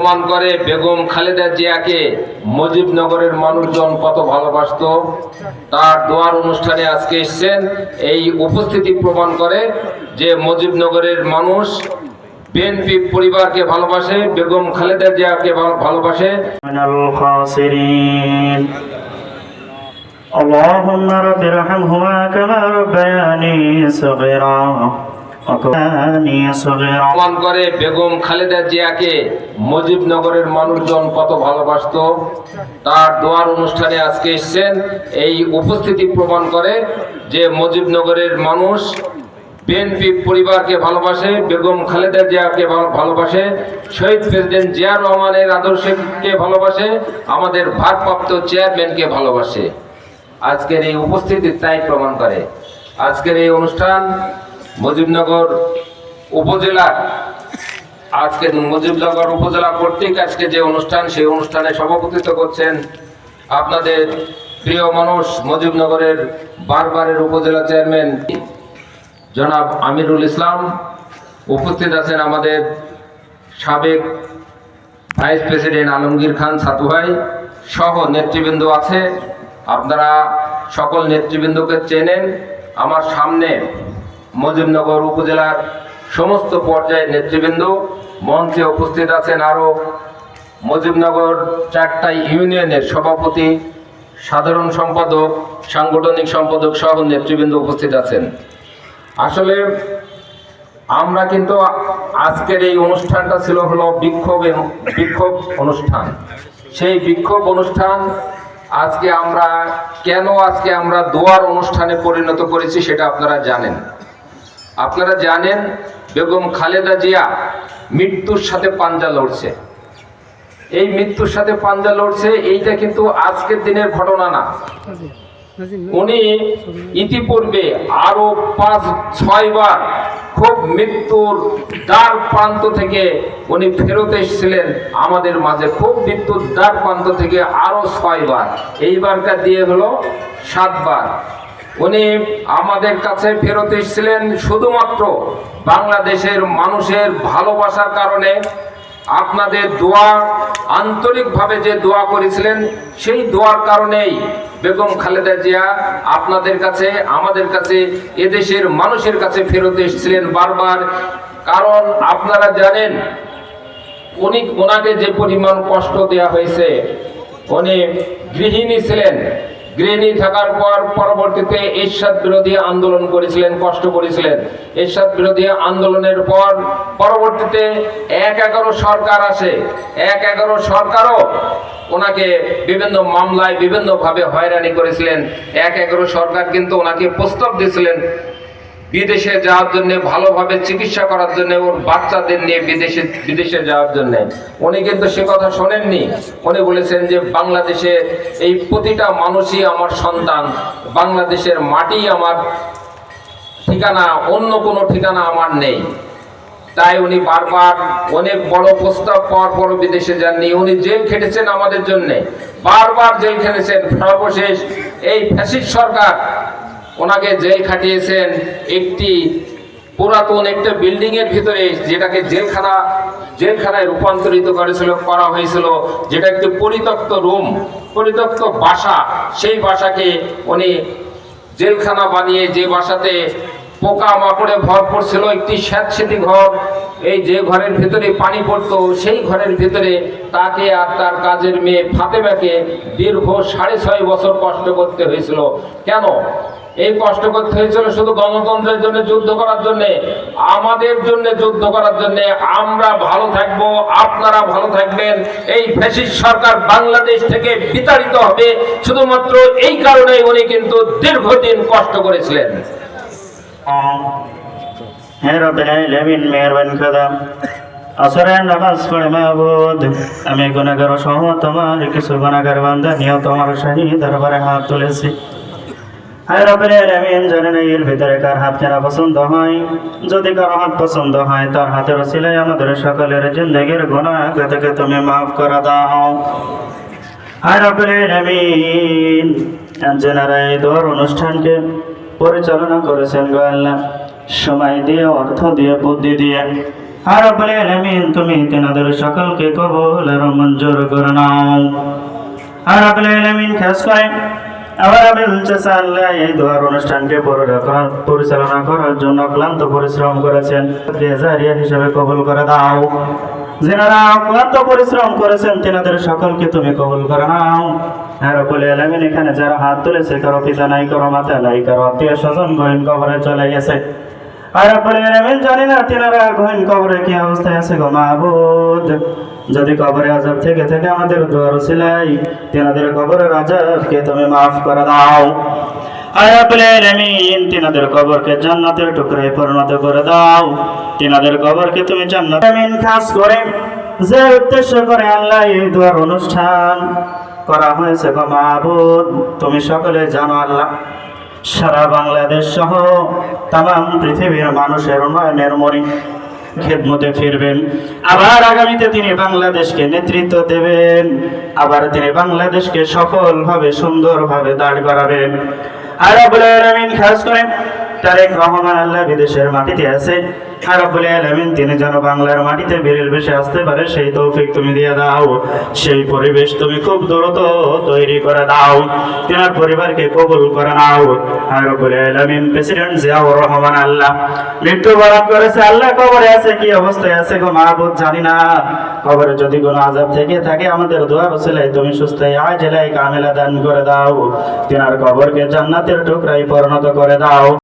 প্রমাণ করে বেগম খালেদা জিয়াকে মুজিবনগরের মানুষজন কত ভালোবাসত। তার দোয়ার অনুষ্ঠানে আজকে এসেছেন, এই উপস্থিতি প্রমাণ করে যে মুজিবনগরের মানুষ বিএনপি পরিবারকে ভালোবাসে, বেগম খালেদা জিয়াকে ভালোবাসে। আল্লাহুম্মা রাব্বিরহামহুমা কামা রাব্বায়ানি সগীরা। প্রমাণ করে বেগম খালেদা জিয়াকে মুজিবনগরের মানুষজন কত ভালোবাসত। তার দোয়ার অনুষ্ঠানে আজকে এসেছেন, এই উপস্থিতি প্রমাণ করে যে মুজিবনগরের মানুষ বিএনপি পরিবারকে ভালোবাসে, বেগম খালেদা জিয়াকে ভালোবাসে, শহীদ প্রেসিডেন্ট জিয়া রহমানের আদর্শকে ভালোবাসে, আমাদের ভারপ্রাপ্ত চেয়ারম্যানকে ভালোবাসে। আজকের এই উপস্থিতি তাই প্রমাণ করে। আজকের এই অনুষ্ঠান মুজিবনগর উপজেলার মুজিবনগর উপজেলা কর্তৃক আজকে যে অনুষ্ঠান, সেই অনুষ্ঠানে সভাপতিত্ব করছেন আপনাদের প্রিয় মানুষ মুজিবনগরের বারবারের উপজেলা চেয়ারম্যান জনাব আমিরুল ইসলাম। উপস্থিত আছেন আমাদের সাবেক ভাইস প্রেসিডেন্ট আলমগীর খান ছাতু ভাই সহ নেতৃবৃন্দ আছে। আপনারা সকল নেতৃবৃন্দকে চেনেন। আমার সামনে মুজিবনগর উপজেলার সমস্ত পর্যায়ের নেতৃবৃন্দ, মঞ্চে উপস্থিত আছেন আরও মুজিবনগর 4টা ইউনিয়নের সভাপতি, সাধারণ সম্পাদক, সাংগঠনিক সম্পাদক সহ নেতৃবৃন্দ উপস্থিত আছেন। আসলে আমরা কিন্তু আজকের এই অনুষ্ঠানটা ছিল হলো বিক্ষোভ অনুষ্ঠান। সেই বিক্ষোভ অনুষ্ঠান আজকে আমরা দোয়ার অনুষ্ঠানে পরিণত করেছি সেটা আপনারা জানেন। বেগম খালেদা জিয়া মৃত্যুর সাথে পাঞ্জা লড়ছে। এই মৃত্যুর সাথে পাঞ্জা লড়ছে, এইটা কিন্তু আজকের দিনের ঘটনা না। উনি ইতিপূর্বে আরো 5-6 বার খুব মৃত্যুর দ্বার প্রান্ত থেকে উনি ফেরত এসেছিলেন আমাদের মাঝে, খুব মৃত্যুর দ্বার প্রান্ত থেকে আরো 6 বার, এইবারকার দিয়ে হলো 7 বার উনি আমাদের কাছে ফেরত এসেছিলেন শুধুমাত্র বাংলাদেশের মানুষের ভালোবাসার কারণে। আপনাদের দোয়া, আন্তরিকভাবে যে দোয়া করেছিলেন, সেই দোয়ার কারণেই বেগম খালেদা জিয়া আপনাদের কাছে, আমাদের কাছে, এদেশের মানুষের কাছে ফেরত এসেছিলেন বারবার। কারণ আপনারা জানেন ওনাকে যে পরিমাণ কষ্ট দেওয়া হয়েছে। উনি গৃহিণী ছিলেন, গৃহিণী থাকার পর পরবর্তীতে এরশাদ বিরোধী আন্দোলন করেছিলেন, কষ্ট করেছিলেন। এরশাদ বিরোধী আন্দোলনের পর পরবর্তীতে 1-11 সরকার আসে। 1-11 সরকারও ওনাকে বিভিন্ন মামলায় বিভিন্নভাবে হয়রানি করেছিলেন। 1-11 সরকার কিন্তু ওনাকে প্রস্তাব দিয়েছিলেন বিদেশে যাওয়ার জন্য, ভালোভাবে চিকিৎসা করার জন্য, ওর বাচ্চাদের নিয়ে বিদেশে যাওয়ার জন্য। উনি কিন্তু সে কথা শোনেননি। উনি বলেছেন যে বাংলাদেশে এই প্রতিটা মানুষই আমার সন্তান, বাংলাদেশের মাটি আমার ঠিকানা, অন্য কোনো ঠিকানা আমার নেই। তাই উনি বারবার অনেক বড় প্রস্তাব পাওয়ার পর বিদেশে যাননি। উনি জেল খেটেছেন আমাদের জন্যে, বারবার জেল খেটেছেন। সর্বশেষ এই ফ্যাসিস্ট সরকার ওনাকে জেল খাটিয়েছেন একটি পুরাতন একটা বিল্ডিং এর ভিতরে, যেটাকে জেলখানায় রূপান্তরিত করা হয়েছিল, যেটা একটি পরিত্যক্ত রুম, পরিত্যক্ত বাসা। সেই বাসাকে উনি জেলখানা বানিয়ে, যে বাসাতে পোকা মাকড়ে ভরপুর ছিল, একটি স্যাঁতসেঁতে ঘর, এই যে ঘরের ভিতরে পানি পড়তো, সেই ঘরের ভিতরে তাকে আর তার কাজের মেয়ে ফাতেমাকে দীর্ঘ 6.5 বছর কষ্ট করতে হয়েছিল। কেন এই কষ্ট করতে হয়েছিল? শুধু গণতন্ত্রের জন্য যুদ্ধ করার জন্য, আমাদের জন্য যুদ্ধ করার জন্য। আমরা ভালো থাকবো, আপনারা ভালো থাকবেন, এই ফ্যাসিস্ট সরকার বাংলাদেশ থেকে বিতাড়িত হবে, শুধুমাত্র এই কারণেই উনি কিন্তু দীর্ঘদিন কষ্ট করেছিলেন। হে রব্বুল আলামিন, মেহেরবানি খোদা, আসরের নামাজ পড়ে মাবুদ, আমি গুনাহগার সহ তোমার কিছু গুনাহগার বান্দা নিয়ে তোমার শাহী দরবারে হাত তুলেছি। হে রব্বুল আলামিন, জানেন এর ভিতরে কার হাত কেনা পছন্দ হয়। যদি কারো হাত পছন্দ হয়, তার হাতের ওসিলায় আমাদের সকলের জিন্দেগির গুনাহকে তুমি মাফ করে দাও। হে রব্বুল আলামিন, যারা এই দোয়ার অনুষ্ঠানকে পরিচালনা করেছেন গো আল্লাহ, সময় দিয়ে, অর্থ দিয়ে, বুদ্ধি দিয়ে আর রব্বুল আলামিন তুমি তেনাদের সকলকে কবুল আর মঞ্জুর করে নাও। আর রব্বুল আলামিন খাস করে আবার আমি চাচা আল্লাহ এই দোয়ার অনুষ্ঠানকে পরিচালনা করার জন্য ক্লান্ত পরিশ্রম করেছেন, জারিয়া হিসেবে কবুল করে দাও। যারা ক্লান্ত পরিশ্রম করেছেন তেনাদের সকলকে তুমি কবুল করে নাও। আর রব্বুল আলামিন এখানে যারা হাত তুলেছে, কারো পিতা নাই, কারো মাতা নাই, কারো আত্মীয় স্বজন গহীন কবরে চলে গেছে। আর রব্বুল আলামিন জানি না তেনারা গহীন কবরে কি অবস্থায় আছে গো মাবুদ। যদি কবরে আযাব থেকে থেকে আমাদের দোয়ার উসিলায় তেনাদের কবরের আযাবকে তুমি মাফ করে দাও। আর রব্বুল আলামিন তেনাদের কবরকে জান্নাতের টুকরায় পরিণত করে দাও। তেনাদের কবরকে তুমি জান্নাত আমিন। খাস করে যে উদ্দেশ্য করে আল্লাহ এই দোয়ার অনুষ্ঠান করা হয়েছে গো মাবুদ, তুমি সকলে জানো আল্লাহ। সারা বাংলাদেশ সহ তাম পৃথিবীর মানুষের উন্নয়নের মরি খেদমতে ফিরবেন। আবার আগামীতে তিনি বাংলাদেশকে নেতৃত্ব দেবেন। আবার তিনি বাংলাদেশকে সফলভাবে সুন্দরভাবে দাঁড় করাবেন। আর রব্বুল আলামিন খাস করে তারেক রহমান আল্লাহ বিদেশের মাটিতে আছে। আর রব্বুল আলামিন তিনি যেন বাংলার মাটিতে বীরের বেশে আসতে পারে সেই তৌফিক তুমি দিয়ে দাও। সেই পরিবেশ তুমি খুব দ্রুত তৈরি করে দাও। তেনার পরিবারকে কবুল করে নাও। আর রব্বুল আলামিন প্রেসিডেন্ট জিয়াউর রহমান আল্লাহ মৃত্যুবরণ করেছে, আল্লাহ কবরে আছে, কি অবস্থায় আছে গো মাহবুব জানি না। কবরে যদি কোনো আযাব থেকে থাকে আমাদের দোয়ার উসিলায় তুমি সুস্থায় আজেলায় কামেলা দান করে দাও। তেনার কবরকে জান্নাতের টুকরায় পরিণত করে দাও।